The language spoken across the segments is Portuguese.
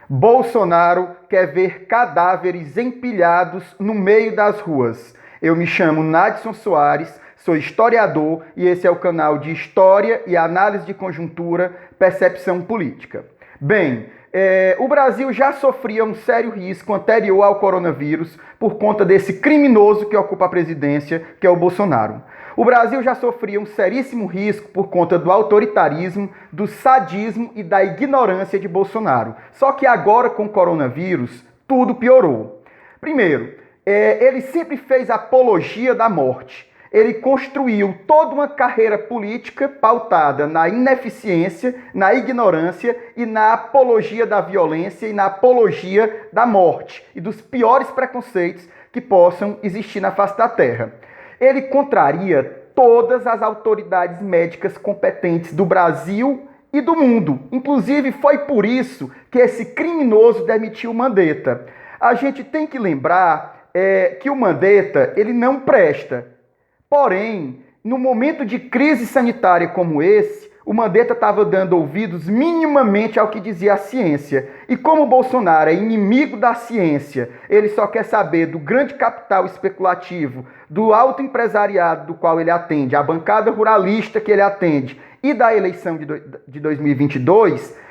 Bolsonaro quer ver cadáveres empilhados no meio das ruas. Eu me chamo Nadson Soares, sou historiador e esse é o canal de História e Análise de Conjuntura, Percepção Política. Bem, o Brasil já sofria um sério risco anterior ao coronavírus por conta desse criminoso que ocupa a presidência, que é o Bolsonaro. O Brasil já sofria um seríssimo risco por conta do autoritarismo, do sadismo e da ignorância de Bolsonaro. Só que agora, com o coronavírus, tudo piorou. Primeiro, ele sempre fez apologia da morte. Ele construiu toda uma carreira política pautada na ineficiência, na ignorância e na apologia da violência e na apologia da morte e dos piores preconceitos que possam existir na face da Terra. Ele contraria todas as autoridades médicas competentes do Brasil e do mundo. Inclusive, foi por isso que esse criminoso demitiu o Mandetta. A gente tem que lembrar que o Mandetta, ele não presta. Porém, no momento de crise sanitária como esse, o Mandetta estava dando ouvidos minimamente ao que dizia a ciência. E como o Bolsonaro é inimigo da ciência, ele só quer saber do grande capital especulativo, do alto empresariado do qual ele atende, a bancada ruralista que ele atende e da eleição de 2022,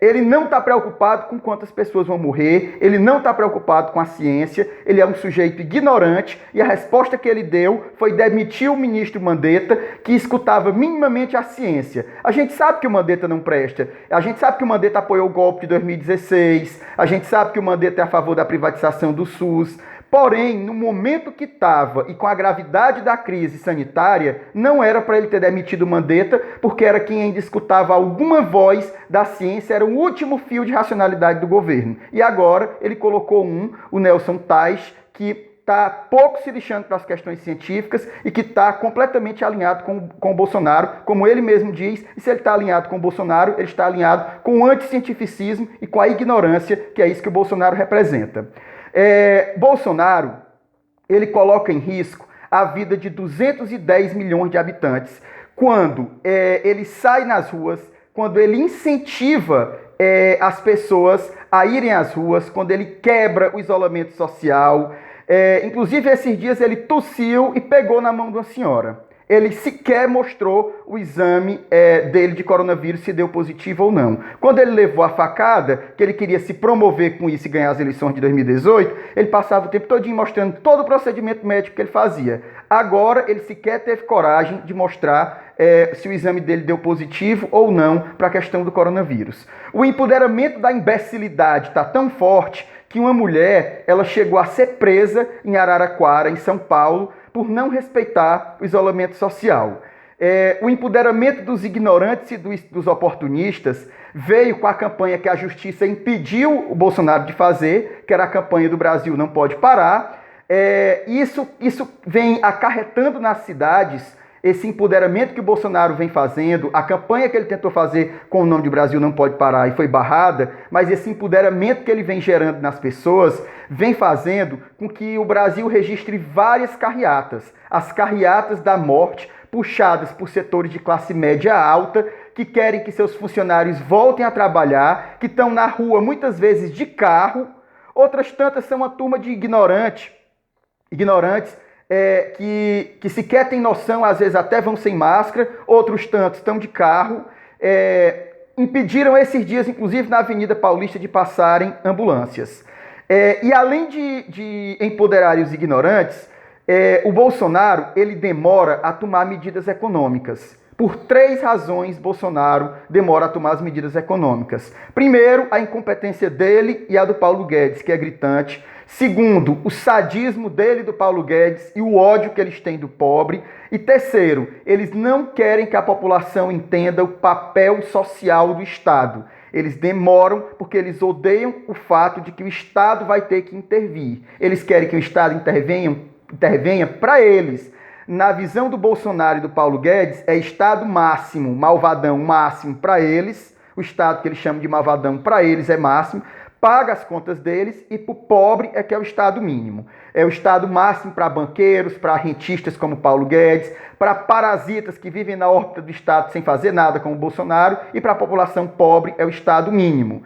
ele não está preocupado com quantas pessoas vão morrer, ele não está preocupado com a ciência, ele é um sujeito ignorante e a resposta que ele deu foi demitir o ministro Mandetta, que escutava minimamente a ciência. A gente sabe que o Mandetta não presta, a gente sabe que o Mandetta apoiou o golpe de 2016, a gente sabe que o Mandetta é a favor da privatização do SUS. Porém, no momento que estava e com a gravidade da crise sanitária, não era para ele ter demitido o Mandetta, porque era quem ainda escutava alguma voz da ciência, era o último fio de racionalidade do governo. E agora ele colocou o Nelson Teich, que está pouco se lixando para as questões científicas e que está completamente alinhado com o Bolsonaro, como ele mesmo diz, e se ele está alinhado com o Bolsonaro, ele está alinhado com o anticientificismo e com a ignorância, que é isso que o Bolsonaro representa. Bolsonaro, ele coloca em risco a vida de 210 milhões de habitantes quando ele sai nas ruas, quando ele incentiva as pessoas a irem às ruas, quando ele quebra o isolamento social. Inclusive, esses dias ele tossiu e pegou na mão de uma senhora. Ele sequer mostrou o exame dele de coronavírus, se deu positivo ou não. Quando ele levou a facada, que ele queria se promover com isso e ganhar as eleições de 2018, ele passava o tempo todinho mostrando todo o procedimento médico que ele fazia. Agora, ele sequer teve coragem de mostrar se o exame dele deu positivo ou não para a questão do coronavírus. O empoderamento da imbecilidade está tão forte que uma mulher ela chegou a ser presa em Araraquara, em São Paulo, por não respeitar o isolamento social. O empoderamento dos ignorantes e dos oportunistas veio com a campanha que a justiça impediu o Bolsonaro de fazer, que era a campanha do Brasil Não Pode Parar. Isso vem acarretando nas cidades esse empoderamento que o Bolsonaro vem fazendo, a campanha que ele tentou fazer com o nome de Brasil Não Pode Parar e foi barrada, mas esse empoderamento que ele vem gerando nas pessoas vem fazendo com que o Brasil registre várias carreatas, as carreatas da morte, puxadas por setores de classe média alta, que querem que seus funcionários voltem a trabalhar, que estão na rua muitas vezes de carro, outras tantas são uma turma de ignorantes, que sequer tem noção, às vezes até vão sem máscara, outros tantos estão de carro, impediram esses dias, inclusive na Avenida Paulista, de passarem ambulâncias. E além de empoderar os ignorantes, o Bolsonaro ele demora a tomar medidas econômicas. Por 3 razões, Bolsonaro demora a tomar as medidas econômicas. Primeiro, a incompetência dele e a do Paulo Guedes, que é gritante. Segundo, o sadismo dele e do Paulo Guedes e o ódio que eles têm do pobre. E terceiro, eles não querem que a população entenda o papel social do Estado. Eles demoram porque eles odeiam o fato de que o Estado vai ter que intervir. Eles querem que o Estado intervenha para eles. Na visão do Bolsonaro e do Paulo Guedes, é Estado máximo, malvadão máximo para eles. O Estado que eles chamam de malvadão para eles é máximo. Paga as contas deles e para o pobre é que é o Estado mínimo. É o Estado máximo para banqueiros, para rentistas como Paulo Guedes, para parasitas que vivem na órbita do Estado sem fazer nada como o Bolsonaro e para a população pobre é o Estado mínimo.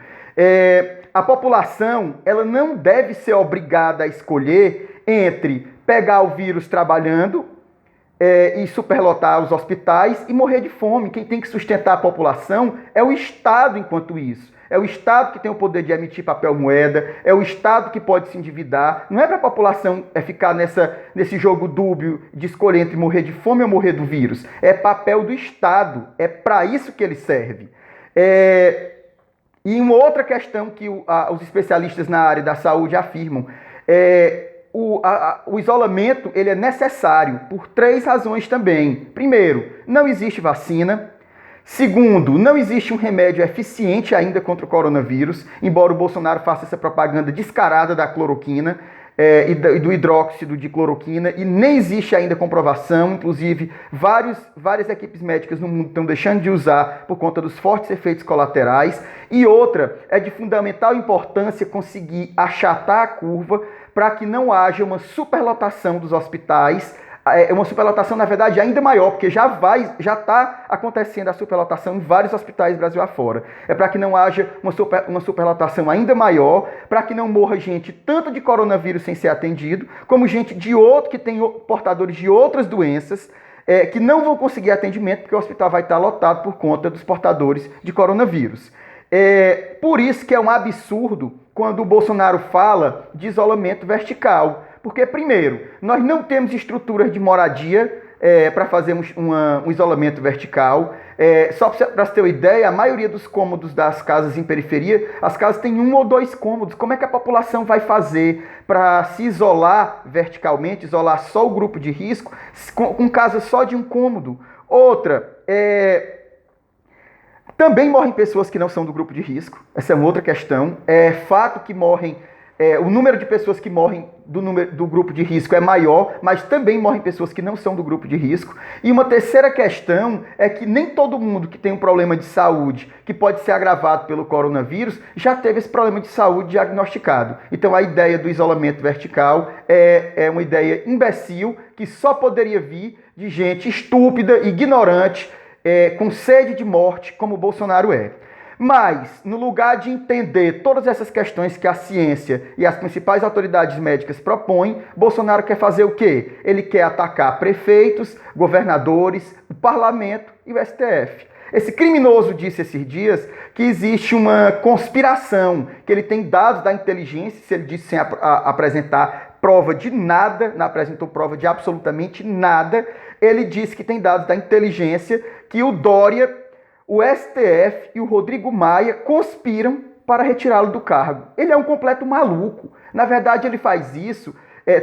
A população, ela não deve ser obrigada a escolher entre pegar o vírus trabalhando e superlotar os hospitais e morrer de fome. Quem tem que sustentar a população é o Estado enquanto isso. É o Estado que tem o poder de emitir papel moeda, é o Estado que pode se endividar. Não é para a população ficar nesse jogo dúbio de escolher entre morrer de fome ou morrer do vírus. É papel do Estado, é para isso que ele serve. E uma outra questão que os especialistas na área da saúde afirmam o isolamento ele é necessário por 3 razões também. Primeiro, não existe vacina. Segundo, não existe um remédio eficiente ainda contra o coronavírus, embora o Bolsonaro faça essa propaganda descarada da cloroquina e do hidróxido de cloroquina, e nem existe ainda comprovação. Inclusive, várias equipes médicas no mundo estão deixando de usar por conta dos fortes efeitos colaterais. E outra, é de fundamental importância conseguir achatar a curva para que não haja uma superlotação dos hospitais, uma superlotação, na verdade, ainda maior, porque já está acontecendo a superlotação em vários hospitais Brasil afora. É para que não haja uma superlotação ainda maior, para que não morra gente tanto de coronavírus sem ser atendido, como gente que tem portadores de outras doenças, que não vão conseguir atendimento, porque o hospital vai estar lotado por conta dos portadores de coronavírus. Por isso que é um absurdo quando o Bolsonaro fala de isolamento vertical. Porque, primeiro, nós não temos estruturas de moradia para fazer um isolamento vertical. Só para você ter uma ideia, a maioria dos cômodos das casas em periferia, as casas têm 1 ou 2 cômodos. Como é que a população vai fazer para se isolar verticalmente, isolar só o grupo de risco, com casa só de 1 cômodo? Outra, também morrem pessoas que não são do grupo de risco. Essa é uma outra questão. É fato que morrem... o número de pessoas que morrem do grupo de risco é maior, mas também morrem pessoas que não são do grupo de risco. E uma terceira questão é que nem todo mundo que tem um problema de saúde, que pode ser agravado pelo coronavírus, já teve esse problema de saúde diagnosticado. Então a ideia do isolamento vertical é uma ideia imbecil, que só poderia vir de gente estúpida, ignorante, com sede de morte, como o Bolsonaro é. Mas, no lugar de entender todas essas questões que a ciência e as principais autoridades médicas propõem, Bolsonaro quer fazer o quê? Ele quer atacar prefeitos, governadores, o parlamento e o STF. Esse criminoso disse esses dias que existe uma conspiração, que ele tem dados da inteligência, se ele disse sem apresentar prova de nada, não apresentou prova de absolutamente nada, ele disse que tem dados da inteligência que o Dória, o STF e o Rodrigo Maia conspiram para retirá-lo do cargo. Ele é um completo maluco. Na verdade, ele faz isso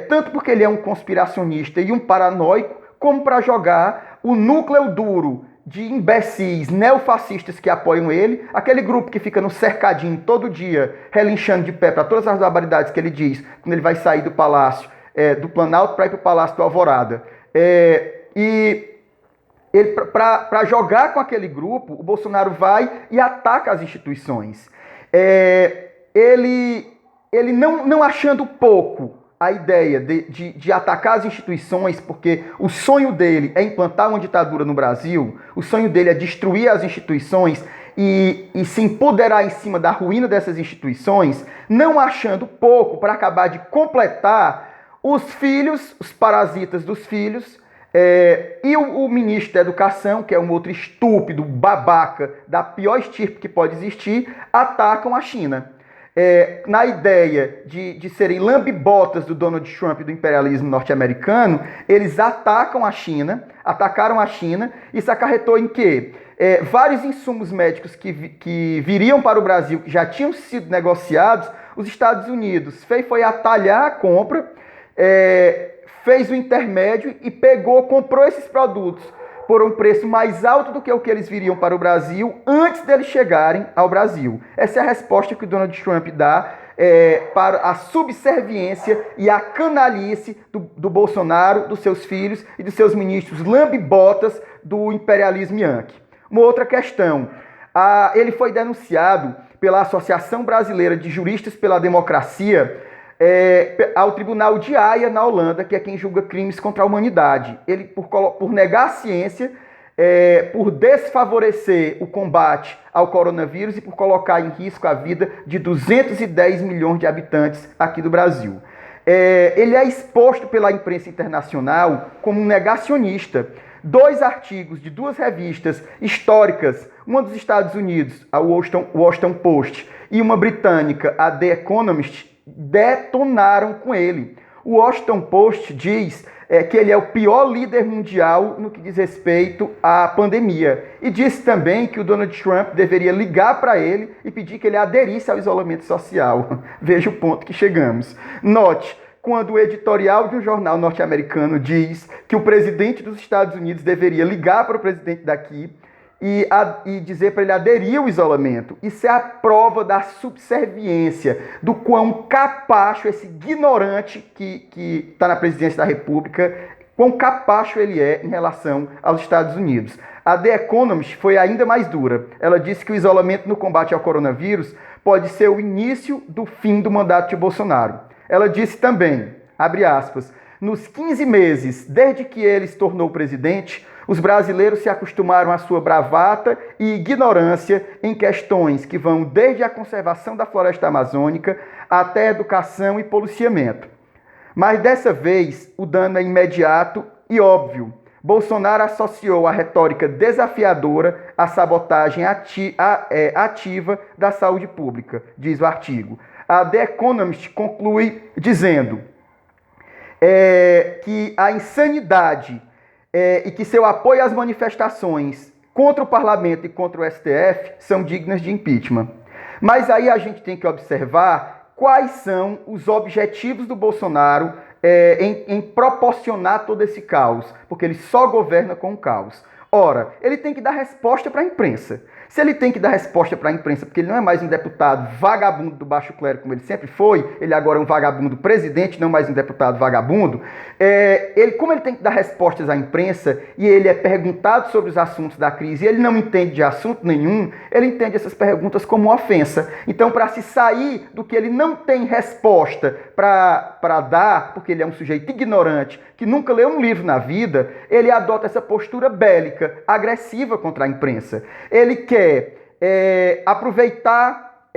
tanto porque ele é um conspiracionista e um paranoico, como para jogar o núcleo duro de imbecis neofascistas que apoiam ele, aquele grupo que fica no cercadinho todo dia, relinchando de pé para todas as barbaridades que ele diz, quando ele vai sair do palácio, do Planalto para ir para o Palácio do Alvorada. Para jogar com aquele grupo, o Bolsonaro vai e ataca as instituições. Ele não achando pouco a ideia de atacar as instituições, porque o sonho dele é implantar uma ditadura no Brasil, o sonho dele é destruir as instituições e se empoderar em cima da ruína dessas instituições, não achando pouco para acabar de completar os filhos, os parasitas dos filhos, e o ministro da Educação, que é um outro estúpido, babaca, da pior estirpe que pode existir, atacam a China. Na ideia de serem lambibotas do Donald Trump e do imperialismo norte-americano, eles atacaram a China. Isso acarretou em quê? Vários insumos médicos que viriam para o Brasil, que já tinham sido negociados, os Estados Unidos foi atalhar a compra, fez o intermédio e comprou esses produtos por um preço mais alto do que o que eles viriam para o Brasil antes deles chegarem ao Brasil. Essa é a resposta que o Donald Trump dá para a subserviência e a canalice do Bolsonaro, dos seus filhos e dos seus ministros lambibotas do imperialismo yankee. Uma outra questão, ele foi denunciado pela Associação Brasileira de Juristas pela Democracia ao Tribunal de Haia, na Holanda, que é quem julga crimes contra a humanidade. Ele, por negar a ciência, por desfavorecer o combate ao coronavírus e por colocar em risco a vida de 210 milhões de habitantes aqui do Brasil. Ele é exposto pela imprensa internacional como um negacionista. 2 artigos de 2 revistas históricas, uma dos Estados Unidos, a Washington Post, e uma britânica, a The Economist, detonaram com ele. O Washington Post diz que ele é o pior líder mundial no que diz respeito à pandemia. E disse também que o Donald Trump deveria ligar para ele e pedir que ele aderisse ao isolamento social. Veja o ponto que chegamos. Note, quando o editorial de um jornal norte-americano diz que o presidente dos Estados Unidos deveria ligar para o presidente daqui e dizer para ele aderir ao isolamento. Isso é a prova da subserviência, do quão capacho esse ignorante que está na presidência da República, quão capacho ele é em relação aos Estados Unidos. A The Economist foi ainda mais dura. Ela disse que o isolamento no combate ao coronavírus pode ser o início do fim do mandato de Bolsonaro. Ela disse também, abre aspas, nos 15 meses desde que ele se tornou presidente, os brasileiros se acostumaram à sua bravata e ignorância em questões que vão desde a conservação da floresta amazônica até a educação e policiamento. Mas dessa vez, o dano é imediato e óbvio. Bolsonaro associou a retórica desafiadora à sabotagem ativa da saúde pública, diz o artigo. A The Economist conclui dizendo que a insanidade e que seu apoio às manifestações contra o parlamento e contra o STF são dignas de impeachment. Mas aí a gente tem que observar quais são os objetivos do Bolsonaro em proporcionar todo esse caos, porque ele só governa com o caos. Ora, ele tem que dar resposta para a imprensa. Se ele tem que dar resposta para a imprensa, porque ele não é mais um deputado vagabundo do baixo clero, como ele sempre foi, ele agora é um vagabundo presidente, não mais um deputado vagabundo, como ele tem que dar respostas à imprensa e ele é perguntado sobre os assuntos da crise e ele não entende de assunto nenhum, ele entende essas perguntas como ofensa. Então, para se sair do que ele não tem resposta para dar, porque ele é um sujeito ignorante, que nunca leu um livro na vida, ele adota essa postura bélica, agressiva contra a imprensa. Ele quer aproveitar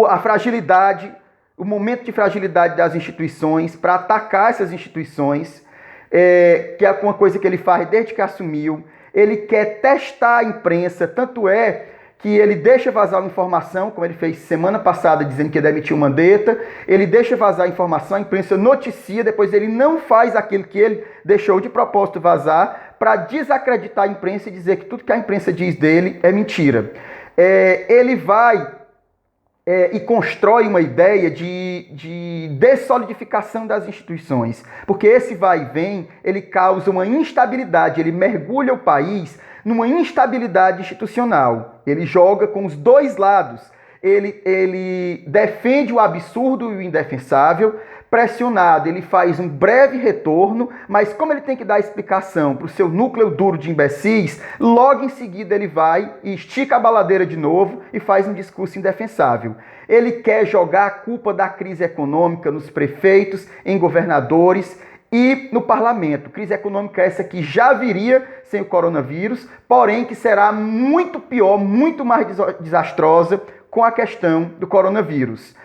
a fragilidade, o momento de fragilidade das instituições para atacar essas instituições, que é uma coisa que ele faz desde que assumiu. Ele quer testar a imprensa, tanto é que ele deixa vazar uma informação, como ele fez semana passada, dizendo que demitiu o Mandetta, ele deixa vazar a informação, a imprensa noticia, depois ele não faz aquilo que ele deixou de propósito vazar, para desacreditar a imprensa e dizer que tudo que a imprensa diz dele é mentira. Ele vai e constrói uma ideia de dessolidificação das instituições, porque esse vai e vem, ele causa uma instabilidade, ele mergulha o país numa instabilidade institucional. Ele joga com os dois lados. Ele defende o absurdo e o indefensável. Pressionado, ele faz um breve retorno, mas como ele tem que dar explicação para o seu núcleo duro de imbecis, logo em seguida ele vai e estica a baladeira de novo e faz um discurso indefensável. Ele quer jogar a culpa da crise econômica nos prefeitos, em governadores e no parlamento. Crise econômica essa que já viria sem o coronavírus, porém que será muito pior, muito mais desastrosa com a questão do coronavírus.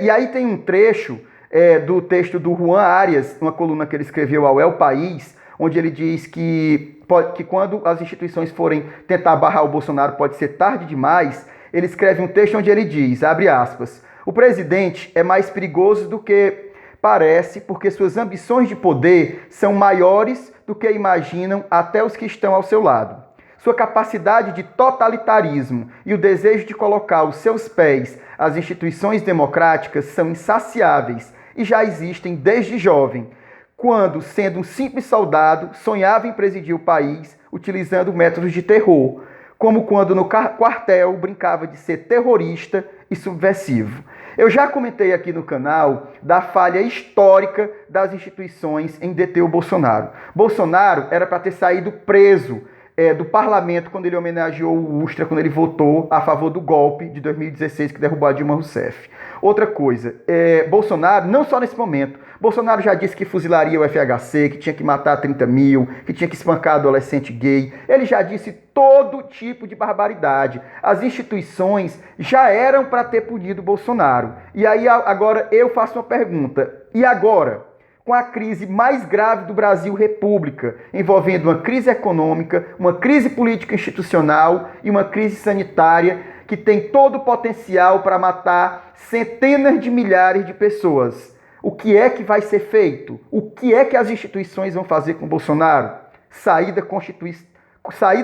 E aí tem um trecho do texto do Juan Arias, uma coluna que ele escreveu ao El País, onde ele diz que quando as instituições forem tentar barrar o Bolsonaro pode ser tarde demais. Ele escreve um texto onde ele diz, abre aspas, o presidente é mais perigoso do que parece porque suas ambições de poder são maiores do que imaginam até os que estão ao seu lado. Sua capacidade de totalitarismo e o desejo de colocar aos seus pés as instituições democráticas são insaciáveis e já existem desde jovem, quando, sendo um simples soldado, sonhava em presidir o país utilizando métodos de terror, como quando no quartel brincava de ser terrorista e subversivo. Eu já comentei aqui no canal da falha histórica das instituições em deter o Bolsonaro. Bolsonaro era para ter saído preso do parlamento quando ele homenageou o Ustra, quando ele votou a favor do golpe de 2016 que derrubou a Dilma Rousseff. Outra coisa, Bolsonaro, não só nesse momento, Bolsonaro já disse que fuzilaria o FHC, que tinha que matar 30 mil, que tinha que espancar adolescente gay. Ele já disse todo tipo de barbaridade. As instituições já eram para ter punido Bolsonaro. E aí agora eu faço uma pergunta. E agora? Com a crise mais grave do Brasil República, envolvendo uma crise econômica, uma crise política institucional e uma crise sanitária que tem todo o potencial para matar centenas de milhares de pessoas. O que é que vai ser feito? O que é que as instituições vão fazer com Bolsonaro? Saída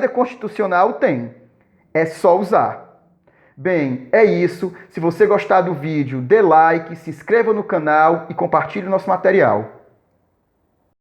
constitucional tem. É só usar. Bem, é isso. Se você gostar do vídeo, dê like, se inscreva no canal e compartilhe o nosso material.